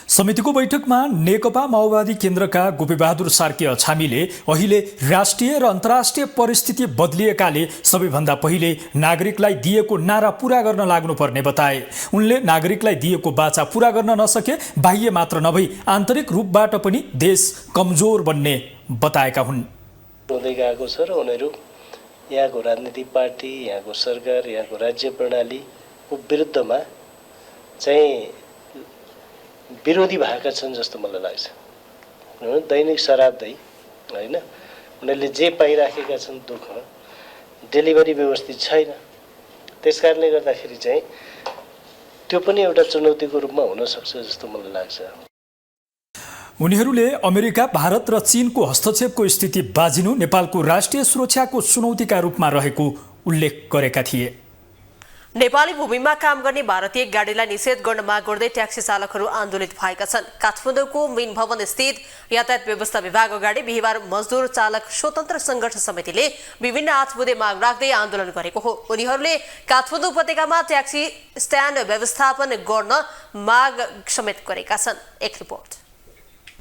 समितिको बैठकमा नेकपा माओवादी केन्द्रका गोपीबहादुर सार्की अछामीले अहिले राष्ट्रिय र अन्तर्राष्ट्रिय परिस्थिति बदलिएकाले सबैभन्दा पहिले नागरिकलाई दिएको नारा पूरा गर्न लाग्नुपर्ने बताए। उनले नागरिकलाई दिएको बाचा पूरा गर्न नसके बाह्य मात्र नभई आन्तरिक रूपबाट पनि देश कमजोर बन्ने बताएका हुन्। हुँदै गएको छ र उनीहरू यहाँको राजनीतिक पार्टी, यहाँको सरकार, यहाँको राज्य प्रणालीको विरुद्धमा चाहिँ विरोधी भएका छन् जस्तो मलाई लाग्छ। दैनिक शराब्दै होइन, उनीहरूले जे पाइराखेका छन् दुःख, डेलिभरी व्यवस्थित छैन। त्यस कारणले गर्दाखेरि चाहिँ त्यो पनि एउटा चुनौतीको रूपमा हुन सक्छ जस्तो मलाई लाग्छ। उनीहरूले अमेरिका, भारत र चीनको हस्तक्षेपको स्थिति बाजिनु नेपालको राष्ट्रिय सुरक्षाको चुनौतीका रूपमा रहेको उल्लेख गरेका थिए। नेपाली भूमिमा काम गर्ने भारतीय गाडीलाई निषेध गर्न माग गर्दै ट्याक्सी चालकहरू आन्दोलित भएका छन्। काठमाडौँको मेन भवन स्थित यातायात व्यवस्था विभाग अगाडि बिहिबार मजदुर चालक स्वतन्त्र संघर्ष समितिले विभिन्न 8 बुँदे माग राख्दै आन्दोलन गरेको हो। उनीहरूले काठमाडौँ उपत्यकामा ट्याक्सी स्ट्यान्ड व्यवस्थापन गर्न माग समेत गरेका छन्। एक रिपोर्ट।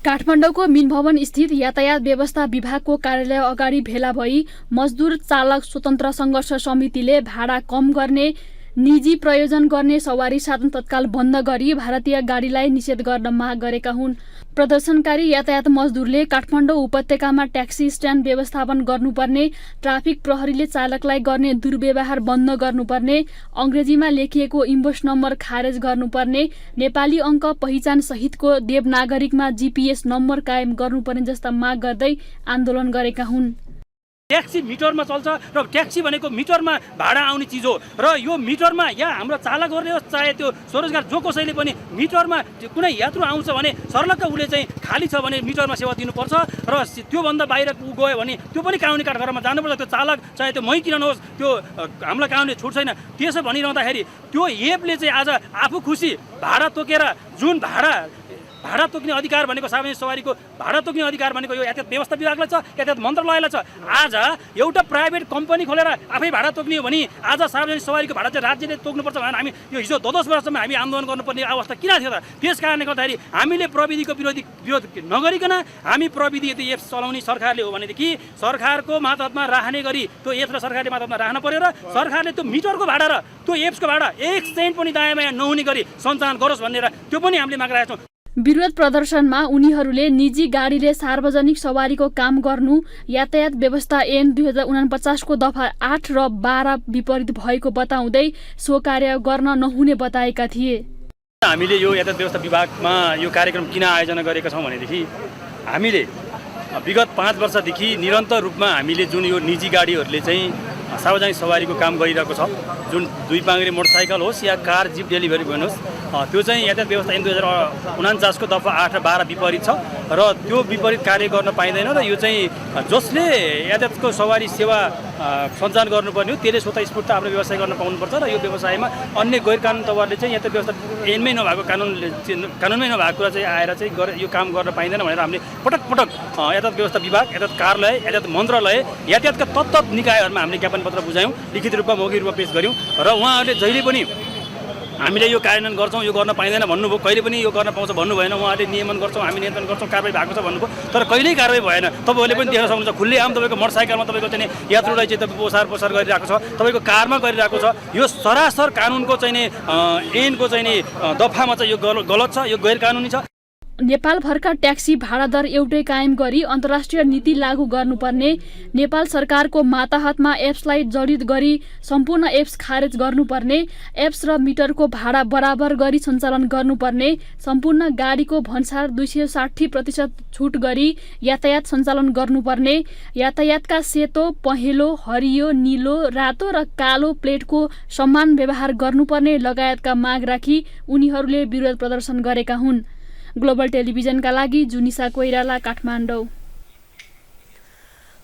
काठमाडौँको मिन भवन स्थित यातायात व्यवस्था विभागको कार्यालय अगाडि भेला भई मजदुर चालक स्वतन्त्र संघर्ष समितिले भाडा कम गर्ने, निजी प्रयोजन गर्ने सवारी साधन तत्काल बन्द गरी भारतीय गाडीलाई निषेध गर्न माग गरेका हुन्। प्रदर्शनकारी यातायात मजदुरले काठमाडौँ उपत्यकामा ट्याक्सी स्ट्यान्ड व्यवस्थापन गर्नुपर्ने, ट्राफिक प्रहरीले चालकलाई गर्ने दुर्व्यवहार बन्द गर्नुपर्ने, अङ्ग्रेजीमा लेखिएको इन्भोइस नम्बर खारेज गर्नुपर्ने, नेपाली अङ्क पहिचान सहितको देवनागरिकमा जीपीएस नम्बर कायम गर्नुपर्ने जस्ता माग गर्दै आन्दोलन गरेका हुन्। ट्याक्सी मिटरमा चल्छ र ट्याक्सी भनेको मिटरमा भाडा आउने चिज हो र यो मिटरमा या हाम्रो चालकहरूले होस् चाहे त्यो स्वरोजगार जो कसैले पनि मिटरमा कुनै यात्रु आउँछ भने सर्लक्क उसले चाहिँ खाली छ भने मिटरमा सेवा दिनुपर्छ र त्योभन्दा बाहिर गयो भने त्यो पनि कानुनी काठघरमा जानुपर्छ। त्यो चालक चाहे त्यो मै किन नहोस् त्यो हामीलाई कानुनले छुट छैन। त्यसो भनिरहँदाखेरि त्यो एपले चाहिँ आज आफू खुसी भाडा तोकेर जुन भाडा तोक्ने अधिकार भनेको सार्वजनिक सवारीको भाडा तोक्ने अधिकार भनेको यो यातायात व्यवस्था विभागलाई छ, यातायात मन्त्रालयलाई छ। आज एउटा प्राइभेट कम्पनी खोलेर आफै भाडा तोक्ने हो भने आज सार्वजनिक सवारीको भाडा चाहिँ राज्यले तोक्नुपर्छ भनेर हामी यो हिजो 10 वर्षसम्म हामी आन्दोलन गर्नुपर्ने अवस्था किन थियो त? त्यस कारणले गर्दाखेरि हामीले प्रविधिको विरोध नगरिकन हामी प्रविधि यदि एप्स चलाउने सरकारले हो भनेदेखि सरकारको मातहतमा राख्ने गरी त्यो एप्स र सरकारले मातहतमा राख्न पर्यो र सरकारले त्यो मिटरको भाडा र त्यो एप्सको भाडा 1 सेन्ट पनि दायाँ बायाँ नहुने गरी सञ्चालन गरोस् भनेर त्यो पनि हामीले माग राखेका छौँ। विरोध प्रदर्शनमा उनीहरूले निजी गाडीले सार्वजनिक सवारीको काम गर्नु, यातायात व्यवस्था ऐन 2049 को दफा 8 र 12 विपरीत भएको बताउँदै सो कार्य गर्न नहुने बताएका थिए। हामीले यो यातायात व्यवस्था विभागमा यो कार्यक्रम किन आयोजना गरेका छौँ भनेदेखि हामीले विगत 5 वर्षदेखि निरन्तर रूपमा हामीले जुन यो निजी गाडीहरूले चाहिँ सार्वजनिक सवारीको काम गरिरहेको छ, जुन दुई पाङ्ग्रे मोटरसाइकल होस् या कार, जिप डेलिभरी भन्नुहोस्, त्यो चाहिँ यातायात व्यवस्था ऐन 2049 को दफा 8 र 12 विपरीत छ र त्यो विपरीत कार्य गर्न पाइँदैन र यो चाहिँ जसले यातायातको सवारी सेवा सञ्चालन गर्नुपर्ने हो त्यसले स्वतः स्फूर्त आफ्नो व्यवसाय गर्न पाउनुपर्छ र यो व्यवसायमा अन्य गैर कानुन तवरले चाहिँ यातायात व्यवस्था ऐनमै नभएको कानुनमै नभएको कुरा चाहिँ आएर चाहिँ यो काम गर्न पाइँदैन भनेर हामीले पटक पटक यातायात व्यवस्था विभाग, यातायात कार्यालय, यातायात मन्त्रालय, यातायातका तत्त निकायहरूमा हामीले ज्ञापन पत्र बुझायौँ, लिखित रूपमा मौखिक रूपमा पेश गऱ्यौँ र उहाँहरूले जहिले पनि हामीले यो कार्यान्वयन गर्छौँ, यो गर्न पाइँदैन भन्नुभयो, कहिले पनि यो गर्न पाउँछ भन्नु भएन। उहाँहरूले नियमन गर्छौँ, हामी नियन्त्रण गर्छौँ, कारबाही भएको छ भन्नुभयो, तर कहिल्यै कारबाही भएन। तपाईँहरूले पनि देख्न सक्नुहुन्छ खुल्लै आम तपाईँको मोटरसाइकलमा तपाईँको चाहिँ यात्रुलाई चाहिँ तपाईँ ओसार गरिरहेको छ, तपाईँको कारमा गरिरहेको छ। यो सरासर कानुनको चाहिँ ऐनको चाहिँ दफामा चाहिँ यो गलत छ, यो गैर कानुनी छ। नेपालभरका ट्याक्सी भाडा दर एउटै कायम गरी अन्तर्राष्ट्रिय नीति लागू गर्नुपर्ने, नेपाल सरकारको माताहतमा एप्सलाई जडित गरी सम्पूर्ण एप्स खारेज गर्नुपर्ने, एप्स र मिटरको भाडा बराबर गरी सञ्चालन गर्नुपर्ने, सम्पूर्ण गाडीको भन्सार 260% छुट गरी यातायात सञ्चालन गर्नुपर्ने, यातायातका सेतो, पहेँलो, हरियो, नीलो, रातो र कालो प्लेटको समान व्यवहार गर्नुपर्ने लगायतका माग राखी उनीहरूले विरोध प्रदर्शन गरेका हुन्। ग्लोबल टेलिभिजनका लागि जुनिसा कोइराला, काठमाडौँ।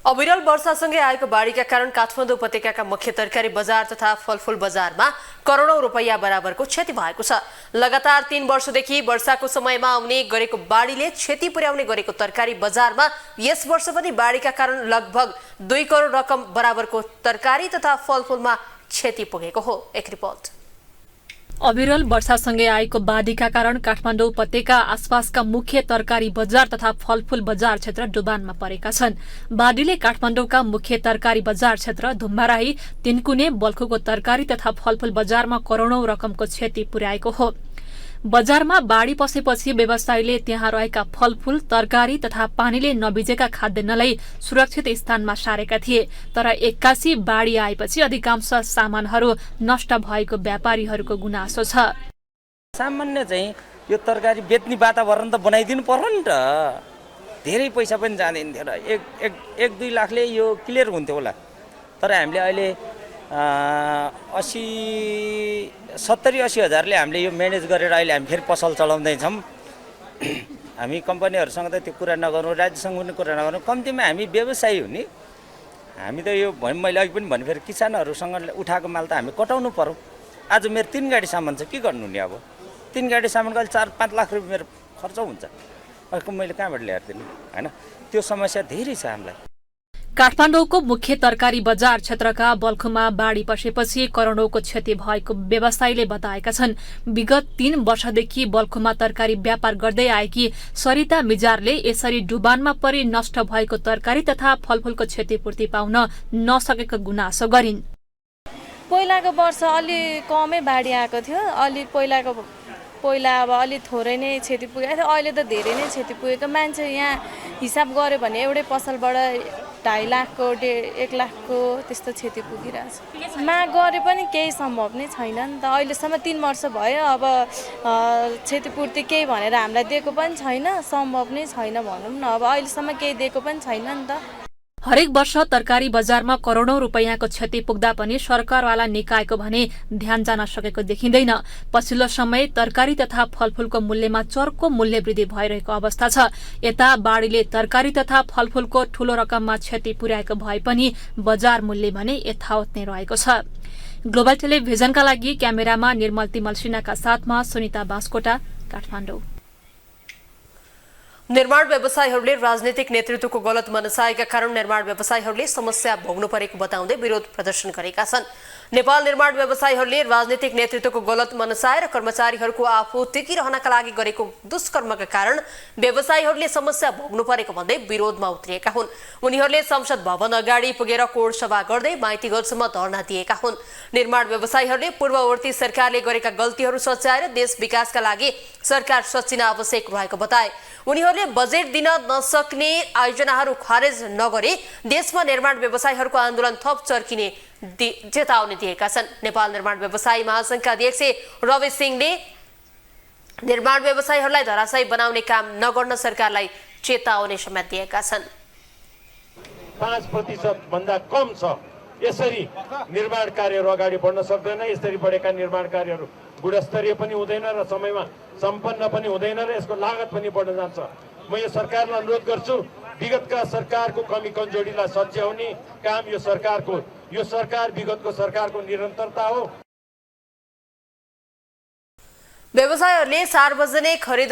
अविरल वर्षासँगै आएको बाढीका कारण काठमाडौँ उपत्यकाका मुख्य तरकारी बजार तथा फलफुल बजारमा करोडौं रुपैयाँ बराबरको क्षति भएको छ। लगातार 3 वर्षदेखि वर्षाको समयमा आउने गरेको बाढीले क्षति पुर्याउने गरेको तरकारी बजारमा यस वर्ष पनि बाढीका कारण लगभग 2 करोड रकम बराबरको तरकारी तथा फलफुलमा क्षति पुगेको हो। एक रिपोर्ट। अविरल वर्षासँगै आएको बाढीका कारण काठमाडौँ उपत्यका आसपासका मुख्य तरकारी बजार तथा फलफूल बजार क्षेत्र डुबानमा परेका छन्। बाढीले काठमाडौँका मुख्य तरकारी बजार क्षेत्र धुम्बाराही, तिनकुने, बल्खुको तरकारी तथा फलफूल बजारमा करोडौं रकमको क्षति पुर्याएको हो। बजारमा बाढी पसेपछि व्यवसायीले त्यहाँ रहेका फलफूल, तरकारी तथा पानीले नभिजेका खाद्यान्नलाई सुरक्षित स्थानमा सारेका थिए, तर एक्कासी बाढी आएपछि अधिकांश सामानहरू नष्ट भएको व्यापारीहरूको गुनासो छ। सामान्य चाहिँ यो तरकारी बेच्ने वातावरण त बनाइदिनु पर्यो नि त। धेरै पैसा पनि जाँदैन थियो र 1-2 लाखले यो क्लियर हुन्थ्यो होला, तर हामीले अहिले 70-80 हजारले हामीले यो म्यानेज गरेर अहिले हामी फेरि पसल चलाउँदैछौँ। हामी कम्पनीहरूसँग त त्यो कुरा नगर्नु, राज्यसँग पनि कुरा नगर्नु, कम्तीमा हामी व्यवसायी हो नि। हामी त यो मैले अघि पनि भने फेरि किसानहरूसँग उठाएको माल त हामी कटाउनु पर्यो। आज मेरो 3 गाडी सामान छ, के गर्नु नि? अब 3 गाडी सामानको अहिले 4-5 लाख रुपियाँ मेरो खर्च हुन्छ। अर्को मैले कहाँबाट ल्याएर दिनु हैन? त्यो समस्या धेरै छ हामीलाई। काठमाडौँको मुख्य तरकारी बजार क्षेत्रका बल्खुमा बाढी पसेपछि करोडौंको क्षति भएको व्यवसायीले बताएका छन्। विगत 3 वर्षदेखि बल्खुमा तरकारी व्यापार गर्दै आएकी सरिता मिजारले यसरी डुबानमा परि नष्ट भएको तरकारी तथा फलफूलको क्षतिपूर्ति पाउन नसकेको गुनासो गरिन्। पहिलाको वर्ष अलि कमै बाढी आएको थियो, पहिला अब अलि थोरै नै क्षति पुगेको थियो, अहिले त धेरै नै क्षति पुगेको। मान्छे यहाँ हिसाब गर्यो भने एउटै पसलबाट 2.5 लाखको 1 लाखको त्यस्तो क्षति पुगिरहेछ। माग गरे पनि केही सम्भव नै छैन नि त। अहिलेसम्म 3 वर्ष भयो, अब क्षतिपूर्ति केही भनेर हामीलाई दिएको पनि छैन, सम्भव नै छैन भनौँ न। अब अहिलेसम्म केही दिएको पनि छैन नि त। हरेक वर्ष तरकारी बजारमा करोडौं रुपैयाँको क्षति पुग्दा पनि सरकारवाला निकायको भने ध्यान जान सकेको देखिँदैन। पछिल्लो समय तरकारी तथा फलफूलको मूल्यमा चर्को मूल्य वृद्धि भइरहेको अवस्था छ। यता बाढीले तरकारी तथा फलफूलको ठूलो रकममा क्षति पुर्याएको भए पनि बजार मूल्य भने यथावत नै रहेको छ। ग्लोबल टेलिभिजनका लागि क्यामेरामा निर्मल तिमल सिन्हाका साथमा सुनिता बास्कोटा, काठमाडौँ। निर्माण व्यवसायीहरूले राजनीतिक नेतृत्वको गलत मनसायका कारण निर्माण व्यवसायीहरूले समस्या भोग्नु परेको बताउँदै विरोध प्रदर्शन गरेका छन्। नेपाल निर्माण व्यवसायीहरूले राजनीतिक नेतृत्वको गलत मनसाय र कर्मचारीहरूको आफू टिकिरहनका लागि गरेको दुष्कर्मका कारण व्यवसायीहरूले समस्या भोग्नु परेको भन्दै विरोधमा उत्रिएका हुन्। उनीहरूले संसद भवन अगाडि पुगेर कोड सभा गर्दै माइतीघरसम्म धरना दिएका हुन्। निर्माण व्यवसायीहरूले पूर्ववर्ती सरकारले गरेका गल्तीहरू सच्याएर देश विकासका लागि सरकार सचिन आवश्यक रहेको बताए। उनीहरूले बजेट दिन नसक्ने आयोजनाहरू खारेज नगरे देशमा निर्माण व्यवसायीहरूको आन्दोलन थप चर्किने चेतावनी दिएका छन्। नेपाल निर्माण व्यवसायी महासंघका अध्यक्ष रवि सिंहले निर्माण व्यवसायीहरूलाई धराशायी बनाउने काम नगर्न सरकारलाई चेतावनी समेत दिएका छन्। 5% भन्दा कम छ। यसरी निर्माण कार्यहरू अगाडि बढ्न सक्दैन। यसरी बढेका निर्माण कार्यहरू गुणस्तरीय पनि हुँदैन र समयमा सम्पन्न पनि हुँदैन र यसको लागत पनि बढ्न जान्छ। म यो सरकारलाई अनुरोध गर्छु, विगतका सरकारको कमी कमजोरीलाई सच्याउने काम यो सरकार विगतको सरकारको निरन्तरता हो। व्यवसायहरूले सार्वजनिक खरिद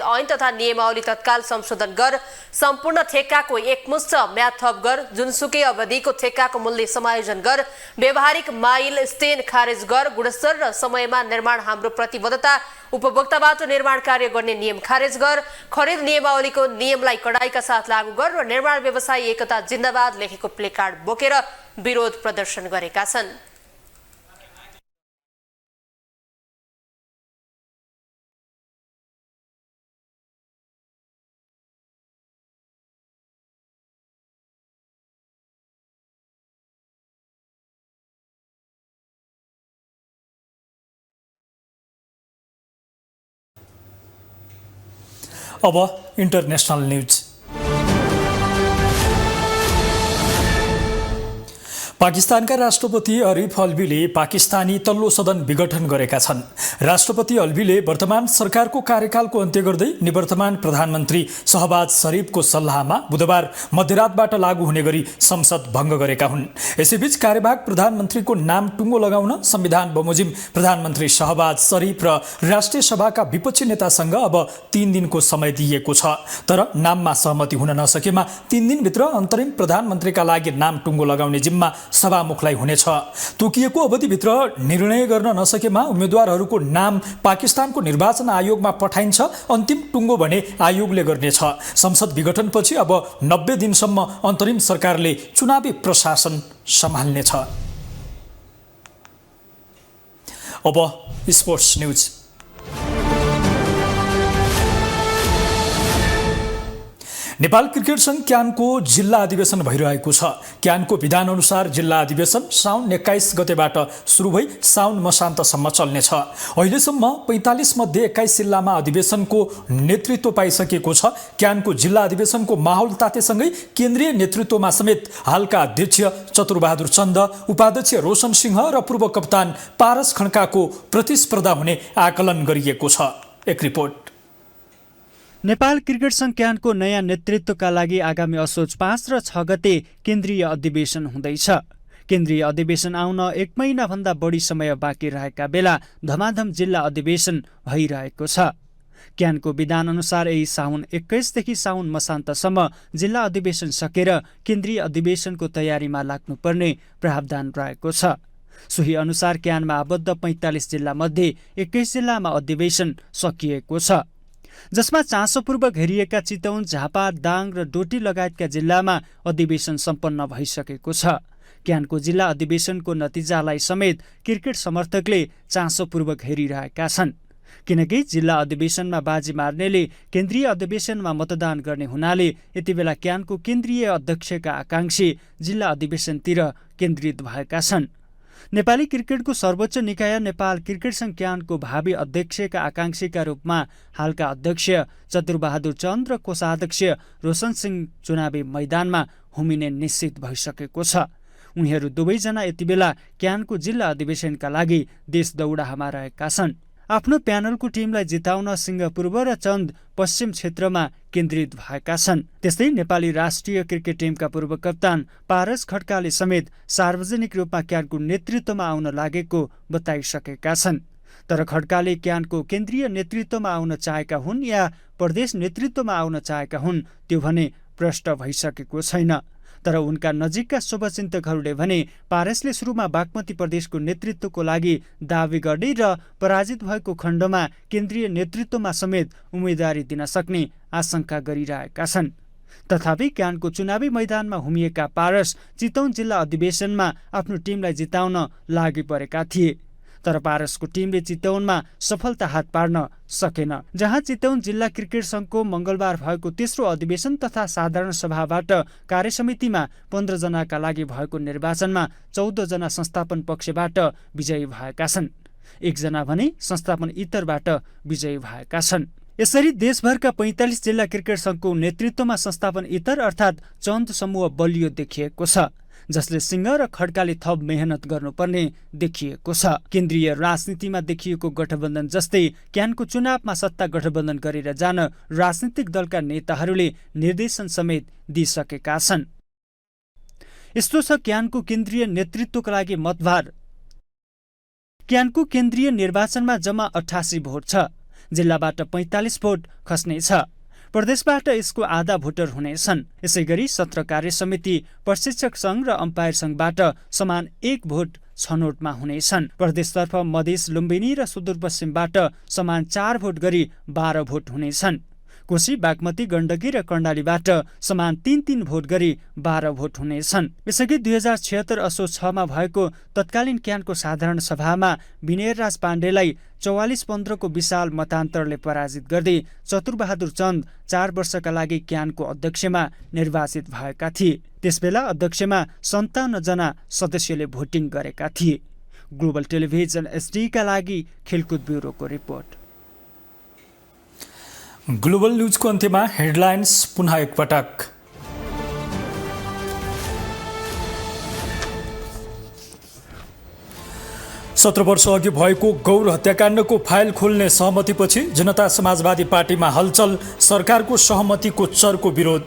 ऐन तथा नियमावली तत्काल संशोधन गर, सम्पूर्ण ठेक्काको एकमुष्ट म्याद थप गर, जुनसुकै अवधिको ठेक्काको मूल्य समायोजन गर, व्यावहारिक माइलस्टोन खारेज गर, गुणस्तर र समयमा निर्माण हाम्रो प्रतिबद्धता, उपभोक्ताबाट निर्माण कार्य गर्ने नियम खारेज गर, खरिद नियमावलीको नियमलाई कडाइका साथ लागू गर र निर्माण व्यवसायी एकता जिन्दाबाद लेखेको प्लेकार्ड बोकेर विरोध प्रदर्शन गरेका छन्। अब इन्टरनेशनल न्यूज। पाकिस्तानका राष्ट्रपति अरिफ अल्वीले पाकिस्तानी तल्लो सदन विघटन गरेका छन्। राष्ट्रपति अल्वीले वर्तमान सरकारको कार्यकालको अन्त्य गर्दै निवर्तमान प्रधानमन्त्री शहबाज शरीफको सल्लाहमा बुधबार मध्यरातबाट लागू हुने गरी संसद भङ्ग गरेका हुन्। यसैबीच कार्यवाहक प्रधानमन्त्रीको नाम टुङ्गो लगाउन संविधान बमोजिम प्रधानमन्त्री शहबाज शरीफ र राष्ट्रिय सभाका विपक्षी नेतासँग अब 3 दिनको समय दिइएको छ। तर नाममा सहमति हुन नसकेमा 3 दिनभित्र अन्तरिम प्रधानमन्त्रीका लागि नाम टुङ्गो लगाउने जिम्मा सभामुखलाई हुनेछ। तोकिएको अवधिभित्र निर्णय गर्न नसकेमा उम्मेद्वारहरूको नाम पाकिस्तानको निर्वाचन आयोगमा पठाइन्छ। अन्तिम टुङ्गो भने आयोगले गर्नेछ। संसद विघटनपछि अब 90 दिनसम्म अन्तरिम सरकारले चुनावी प्रशासन सम्हाल्नेछ। अब स्पोर्ट्स न्यूज। नेपाल क्रिकेट संघ क्यानको जिल्ला अधिवेशन भइरहेको छ। क्यानको विधानअनुसार जिल्ला अधिवेशन साउन 21 गतेबाट सुरु भई साउन मसान्तसम्म चल्नेछ। अहिलेसम्म 45 मध्ये 21 जिल्लामा अधिवेशनको नेतृत्व पाइसकेको छ। क्यानको जिल्ला अधिवेशनको माहौल तातेसँगै केन्द्रीय नेतृत्वमा समेत हालका अध्यक्ष चतुरबहादुर चन्द, उपाध्यक्ष रोशन सिंह र पूर्व कप्तान पारस खड्काको प्रतिस्पर्धा हुने आकलन गरिएको छ। एक रिपोर्ट। नेपाल क्रिकेट संघ क्यानको नयाँ नेतृत्वका लागि आगामी असोज 5 र 6 गते केन्द्रीय अधिवेशन हुँदैछ। केन्द्रीय अधिवेशन आउन 1 महिनाभन्दा बढी समय बाँकी रहेका बेला धमाधम जिल्ला अधिवेशन भइरहेको छ। क्यानको विधान अनुसार यही साउन 21 देखि साउन मसान्तसम्म जिल्ला अधिवेशन सकेर केन्द्रीय अधिवेशनको तयारीमा लाग्नुपर्ने प्रावधान रहेको छ। सोही अनुसार क्यानमा आबद्ध 45 जिल्ला मध्ये 21 जिल्लामा अधिवेशन सकिएको छ, जसमा चासोपूर्वक हेरिएका चितवन, झापा, दाङ र डोटी लगायतका जिल्लामा अधिवेशन सम्पन्न भइसकेको छ। क्यानको जिल्ला अधिवेशनको नतिजालाई समेत क्रिकेट समर्थकले चासोपूर्वक हेरिरहेका छन्, किनकि जिल्ला अधिवेशनमा बाजी मार्नेले केन्द्रीय अधिवेशनमा मतदान गर्ने हुनाले यति बेला क्यानको केन्द्रीय अध्यक्षका आकांक्षी जिल्ला अधिवेशनतिर केन्द्रित भएका छन्। नेपाली क्रिकेटको सर्वोच्च निकाय नेपाल क्रिकेट संघ क्यानको भावी अध्यक्षका आकांक्षीका रूपमा हालका अध्यक्ष चतुरबहादुर चन्द र कोषाध्यक्ष रोशन सिंह चुनावी मैदानमा हुमिने निश्चित भइसकेको छ। उनीहरू दुवैजना यति बेला क्यानको जिल्ला अधिवेशनका लागि देश दौडामा रहेका छन्। आफ्नो प्यानलको टिमलाई जिताउन सिंह पूर्व र चन्द पश्चिम क्षेत्रमा केन्द्रित भएका छन्। त्यस्तै नेपाली राष्ट्रिय क्रिकेट टिमका पूर्व कप्तान पारस खड्काले समेत सार्वजनिक रूपमा क्यानको नेतृत्वमा आउन लागेको बताइसकेका छन्। तर खड्काले क्यानको केन्द्रीय नेतृत्वमा आउन चाहेका हुन् या प्रदेश नेतृत्वमा आउन चाहेका हुन् त्यो भने प्रष्ट भइसकेको छैन। तर उनका नजिकका शुभचिन्तकहरूले भने पारसले सुरुमा बागमती प्रदेशको नेतृत्वको लागि दावी गर्ने र पराजित भएको खण्डमा केन्द्रीय नेतृत्वमा समेत उम्मेदवारी दिन सक्ने आशंका गरिरहेका छन्। तथापि क्यानको चुनावी मैदानमा हुमिएका पारस चितवन जिल्ला अधिवेशनमा आफ्नो टिमलाई जिताउन लागि परेका थिए। तर पारसको टिमले चितवनमा सफलता हात पार्न सकेन, जहाँ चितवन जिल्ला क्रिकेट संघको मंगलबार भएको तेस्रो अधिवेशन तथा साधारण सभाबाट कार्यसमितिमा 15 जनाका लागि भएको निर्वाचनमा 14 जना संस्थापन पक्षबाट विजयी भएका छन्, 1 जना भने संस्थापन इतरबाट विजयी भएका छन्। यसरी देशभरका 45 जिल्ला क्रिकेट संघको नेतृत्वमा संस्थापन इतर अर्थात् चन्द समूह बलियो देखिएको छ। जसले सिंह र खड्काले थप मेहनत गर्नुपर्ने देखिएको छ। केन्द्रीय राजनीतिमा देखिएको गठबन्धन जस्तै क्यानको चुनावमा सत्ता गठबन्धन गरेर जान राजनीतिक दलका नेताहरूले निर्देशन समेत दिइसकेका छन्। यस्तो छ क्यानको केन्द्रीय नेतृत्वका लागि मतभार। क्यानको केन्द्रीय निर्वाचनमा जम्मा 88 भोट छ। जिल्लाबाट 45 भोट खस्नेछ। प्रदेशबाट यसको आधा भोटर हुनेछन्। यसैगरी 17 कार्य समिति, प्रशिक्षक संघ र अम्पायर संघबाट समान 1 भोट छनौटमा हुनेछन्। प्रदेशतर्फ मधेस, लुम्बिनी र सुदूरपश्चिमबाट समान 4 भोट गरी 12 भोट हुनेछन्। कोशी, बागमती, गण्डकी र कर्णालीबाट समान 3-3 भोट गरी 12 भोट हुनेछन्। यसअघि 2076 असोज 6 मा भएको तत्कालीन क्यानको साधारण सभामा विनयराज पाण्डेलाई 44-15 को विशाल मतान्तरले पराजित गर्दै चतुरबहादुर चन्द 4 वर्षका लागि क्यानको अध्यक्षमा निर्वाचित भएका थिए। त्यसबेला अध्यक्षमा 57 जना सदस्यले भोटिङ गरेका थिए। ग्लोबल टेलिभिजन SD का लागि खेलकुद ब्युरोको रिपोर्ट। ग्लोबल न्यूजको अन्त्यमा हेडलाइन्स पुनः एकपटक। सत्र वर्ष अघि भएको गौर हत्याकाण्डको फाइल खोल्ने सहमतिपछि जनता समाजवादी पार्टीमा हलचल, सरकारको सहमतिको चर्को विरोध।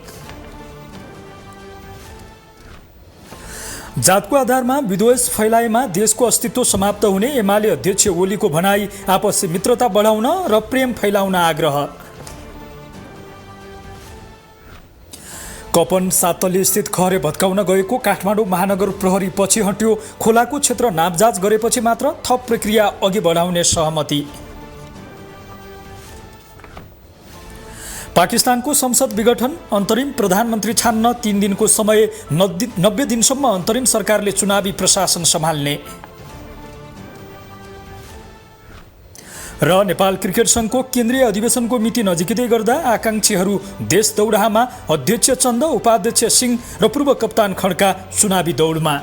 जातको आधारमा विद्वेष फैलाएमा देशको अस्तित्व समाप्त हुने एमाले अध्यक्ष ओलीको भनाई। आपसी मित्रता बढाउन र प्रेम फैलाउन आग्रह। कपन सातली स्थित खहरे भत्काउन गएको काठमाडौँ महानगर प्रहरी पछि हट्यो। खोलाको क्षेत्र नापजाँच गरेपछि मात्र थप प्रक्रिया अघि बढाउने सहमति। पाकिस्तानको संसद विघटन, अन्तरिम प्रधानमन्त्री छान्न 3 दिनको समय, 90 दिनसम्म अन्तरिम सरकारले चुनावी प्रशासन सम्हाल्ने। र नेपाल क्रिकेट संघको केन्द्रीय अधिवेशनको मिति नजिकै गर्दा आकांक्षीहरू देश दौडाहामा, अध्यक्ष चन्द, उपाध्यक्ष सिंह र पूर्व कप्तान खड्का चुनावी दौडमा।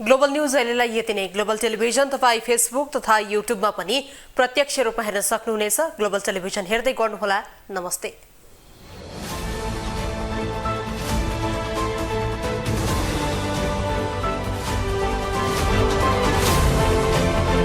ग्लोबल न्यूज अहिलेलाई यति नै। ग्लोबल टेलिभिजन तपाईँ फेसबुक तथा युट्युबमा पनि प्रत्यक्ष रूपमा हेर्न सक्नुहुनेछ। ग्लोबल टेलिभिजन हेर्दै गर्नुहोला। नमस्ते।